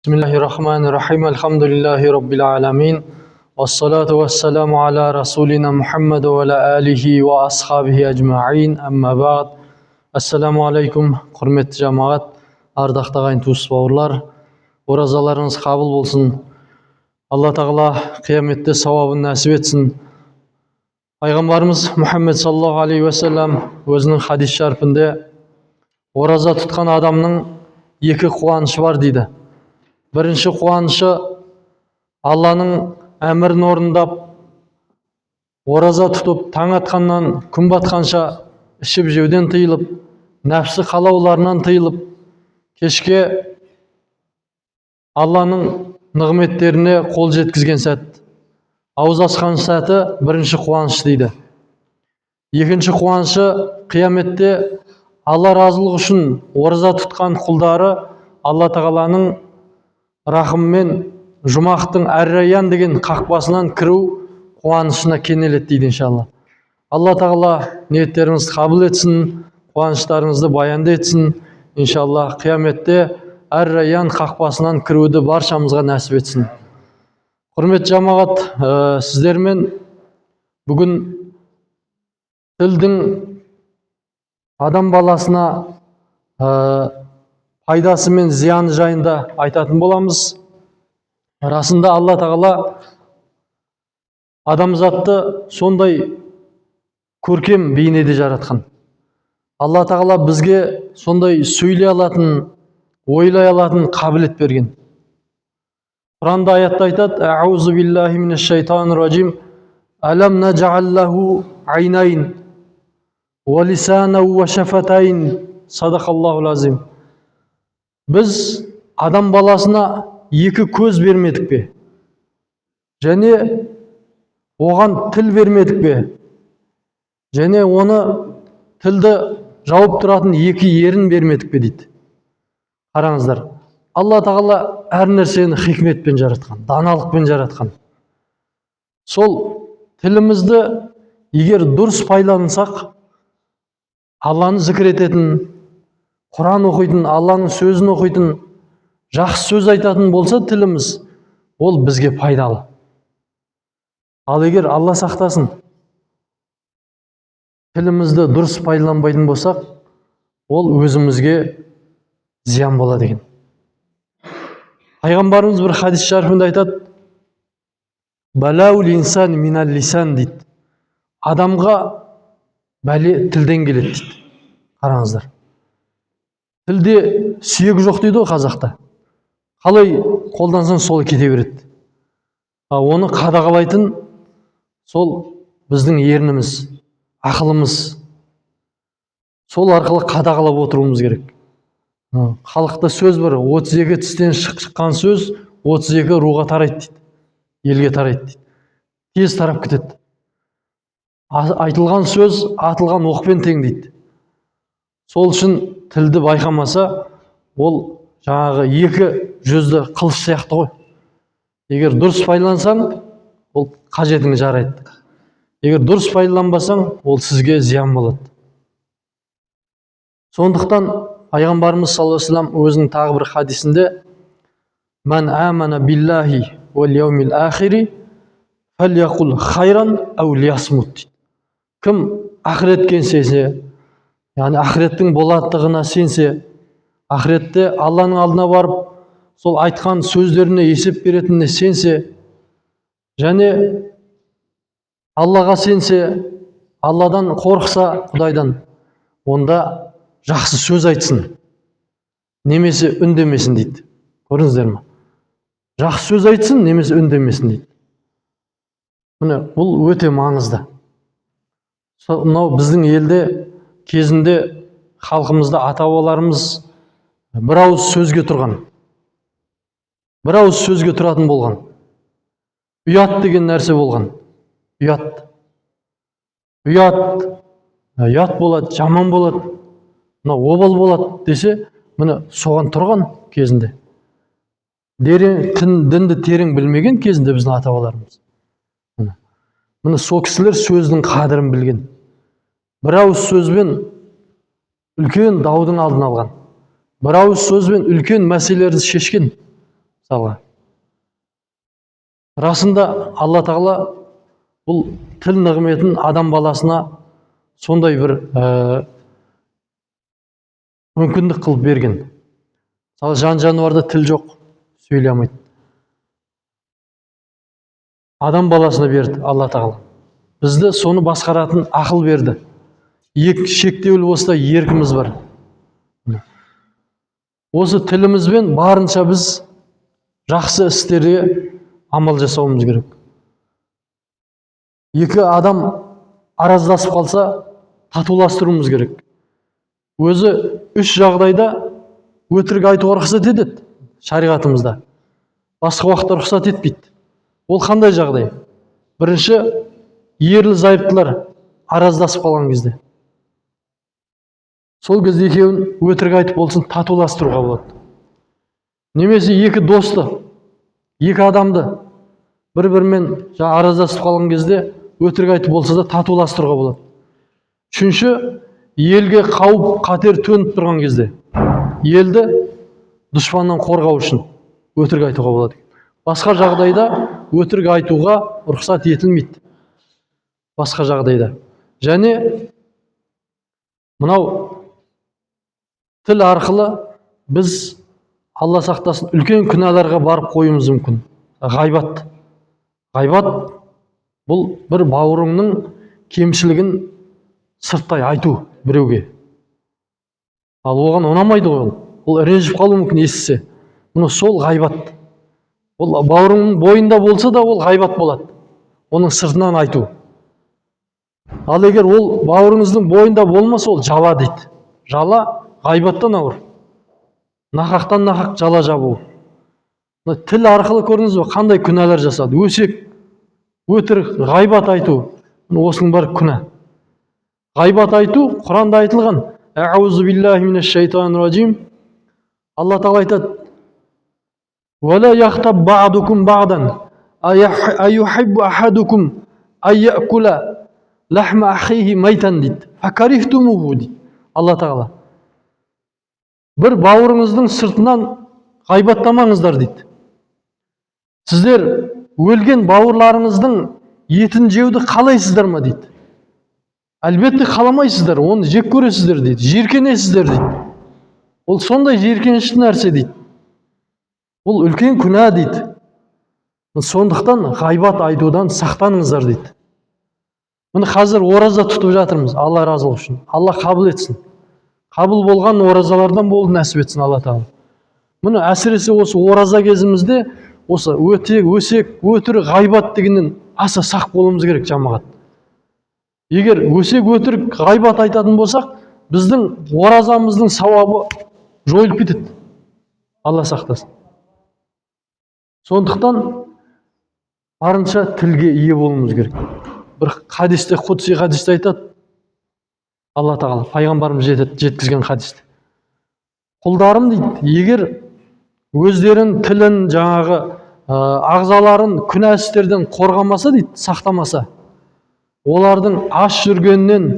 Bismillahirrahmanirrahim. Elhamdülillahi Rabbil alamin. Vessalatu vesselamu ala Rasulina Muhammed ve ala alihi ve ashabihi ecma'in. Amma ba'd. Assalamu alaikum. Hürmetli cemaat, ardaqta ағайын туыс бауырлар. Оразаларыңыз қабыл болсын. Алла тағала қияметте сауабын нәсіп етсін. Пайғамбарымыз Мұхаммед саллаллаху алейхи ва саллям өзінің хадис шарифінде ораза тұтқан адамның екі қуанышы бар дейді. Бірінші қуанышы Алланың әмірін орындап, ораза тұтып, таң атқаннан күн батқанша ішіп жеуден тыйылып, нәпсі қалауларынан тыйылып, кешке Алланың нығметтеріне қол жеткізген сәт, ауыз ашқан сәті бірінші қуаныш дейді. Екінші қуанышы қияметте Алла разылығы үшін ораза тұтқан құлдары Алла тағаланың рахыммен жұмақтың әр-райян деген қақпасынан кіру қуанышына кенеледі дейді иншалла. Алла тағала ниеттеріңізді қабыл етсін, қуаныштарыңызды баянды етсін. Иншалла қияметте әр-райян қақпасынан кіруді баршамызға нәсіп етсін. Құрметті жамағат, сіздермен бүгін тілдің адам баласына пайдасы мен зияны жайында айтатын боламыз. Расында Алла тағала адамзатты сондай көркем бейнеде жаратқан. Алла тағала бізге сондай сөйлей алатын, ойлай алатын қабілет берген. Құранда аятта айтады: "Аузу биллахи минаш шайтанир ражим. Алам наджаллаху айнайн ва лисана ва шафатайн." Садақаллахул азим. Біз адам баласына екі көз бермедік пе? Және оған тіл бермедік пе? Және оны тілді жауып тұратын екі ерін бермедік пе дейді. Қараңыздар, Алла тағала әр нәрсені хикметпен жаратқан, даналықпен жаратқан. Сол тілімізді егер дұрыс пайдалансақ, Алланы зікір ететін, Құран оқитын, Алланың сөзін оқитын, жақсы сөз айтатын болса тіліміз, ол бізге пайдалы. Ал егер Алла сақтасын, тілімізді дұрыс пайдаланбайтын болсақ, ол өзімізге зиян болады екен. Пайғамбарымыз бір хадис шарифында айтады: "Балаул инсан минал лисан" дейді. Адамға бәле тілден келеді дейді. Қараңыздар. Тілде сүйек жоқ дейді ғой қазақта. Қалай қолдансаң солай кете береді. Оны қадағалайтын сол біздің ерніміз, ақылымыз. Сол арқылы қадағалап отыруымыз керек. Халықта сөз бар: 32 тістен шыққан сөз 32 руға тарайды дейді. Елге тарайды дейді. Тез тарап кетеді. Айтылған сөз атылған оқпен тең дейді. Сол үшін тілді байқамаса, ол жаңағы екі жүзді қылыш сияқты ғой. Егер дұрыс пайдалансаң, ол қажетіңе жарайды. Егер дұрыс пайдаланбасаң, ол сізге зиян болады. Сондықтан Пайғамбарымыз саллаллаху алейхи ва саллям өзінің тағы бір хадисінде: "Ман амана биллахи вал яумил ахири фальяқул хайран ау лиясмут" дейді. Кім ақыретке сенсе, яғни ақыреттің болатындығына сенсе, ақыретте Алланың алдына барып, сол айтқан сөздеріне есеп беретініне сенсе, және Аллаға сенсе, Алладан қорықса, Құдайдан, онда жақсы сөз айтсын, немесе үндемесін дейді. Көрдіңіздер ме? Жақсы сөз айтсын, немесе үндемесін дейді. Міне, бұл өте маңызды. Мынау біздің елде кезінде халқымызда ата-бабаларымыз бір ауыз сөзге тұрған. Бір ауыз сөзге тұратын болған. Ұят деген нәрсе болған. Ұят. Ұят болады, жаман болады, обал болады десе, міне соған тұрған кезінде. Дінді терең білмеген кезінде біздің ата-бабаларымыз. Міне сол кісілер сөздің қадірін білген. Бір ауыз сөзбен үлкен даудың алдын алған. Бір ауыз сөзбен үлкен мәселелерді шешкен. мысалға. Расында Алла тағала бұл тіл нығметін адам баласына сондай бір мүмкіндік қылып берген. Мысалы, жан-жануарда тіл жоқ, сөйлей алмайды. Адам баласына берді Алла тағала. Бізді соны басқаратын ақыл берді. Шектеулі болса еркіміз бар. Осы тілімізбен барынша біз жақсы істерге амал жасауымыз керек. Екі адам араздасып қалса, татуластыруымыз керек. Өзі үш жағдайда өтірік айтуға рұқсат етеді шариғатымызда. Басқа уақытта рұқсат етпейді. Ол қандай жағдай? Бірінші, ерлі-зайыптылар араздасып қалған кезде. Сол кезде екеуін өтірік айтып болсын татуластыруға болады. Немесе екі досты, екі адамды бір-бірімен араздасып қалған кезде өтірік айтып болса да татуластыруға болады. Үшінші, елге қауіп қатер төніп тұрған кезде елді дұшпаннан қорғау үшін өтірік айтуға болады. Басқа жағдайда өтірік айтуға рұқсат етілмейді. Басқа жағдайда. Және мынау тіл арқылы біз, Алла сақтасын, үлкен күнәларға барып қоюымыз мүмкін. Ғайбат. Ғайбат бұл бір бауырыңның кемшілігін сырттай айту біреуге. Ал оған ұнамайды ғой. Ол ренжіп қалуы мүмкін естісе. Мұны сол ғайбат. Ол бауырыңның бойында болса да ол ғайбат болады. Оның сыртынан айту. Ал егер ол бауырыңыздың бойында болмаса, ол жала дейді. Жала ғайбаттан ауыр. Нақақтан нақақ жала жабу. Тіл арқылы көрдіңіз бе, қандай күнәлар жасады? Өсек, өтірік, ғайбат айту. Осының бәрі күнә. Ғайбат айту Құранда айтылған. Аузу биллахи минаш шайтанир раджим. Алла тағала айтады: "Вала яхтаб ба'дукум ба'дан, аюхиббу ахадукум айякула лахма ахихи майтан" дейді. Факарихтумуху дейді Алла тағала. Бір бауырыңыздың сыртынан ғайбаттамаңыздар дейді. Сіздер өлген бауырларыңыздың етін жеуді қалайсыздар ма дейді. Әлбетте қаламайсыздар, оны жек көресіздер дейді, жиіркенесіздер дейді. Ол сондай жиіркенішті нәрсе дейді. Ол үлкен күнә дейді. Сондықтан ғайбат айтудан сақтаныңыздар дейді. Міне қазір ораза тұтып жатырмыз, Алла разылығы үшін. Алла қабыл етсін. Қабыл болған оразалардан болды нәсіп етсін Алла тағала. Міне әсіресе осы ораза кезімізде осы өсек, өтірік, ғайбат дегеннен аса сақ болуымыз керек жамағат. Егер өсек, өтірік, ғайбат айтатын болсақ, біздің оразамыздың сауабы жойылып кетеді. Алла сақтасын. Сондықтан барынша тілге ие болуымыз керек. Бір хадисте, құдси хадисте айтады Алла тағала, пайғамбарымыз жеткізген хадисте. Құлдарым дейді, егер өздерін, тілін, жаңағы ағзаларын күнә істерден қорғамаса дейді, сақтамаса, олардың аш жүргеннен,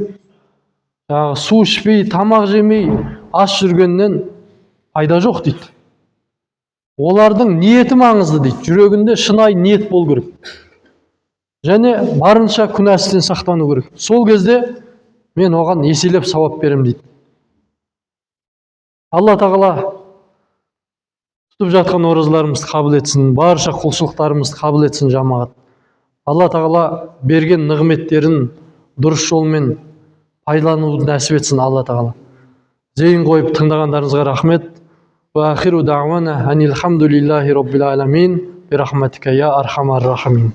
су ішпей, тамақ жемей, аш жүргеннен пайда жоқ дейді. Олардың ниеті маңызды дейді. Жүрегінде шынайы ниет болу керек. Және барынша күнә істен сақтану керек. Сол кезде мен оған еселеп сауап берем дейді. Алла тағала тұтып жатқан оразаларымызды қабыл етсін, барша құлшылықтарымызды қабыл етсін жамағат. Алла тағала берген нығметтерін дұрыс жолмен пайдалануды нәсіп етсін Алла тағала. Зейін қойып тыңдағандарыңызға рахмет. Ва ахиру дa'wana анил хамдулиллахи rabbil alamin bi rahmatika ya arhamar rahimin.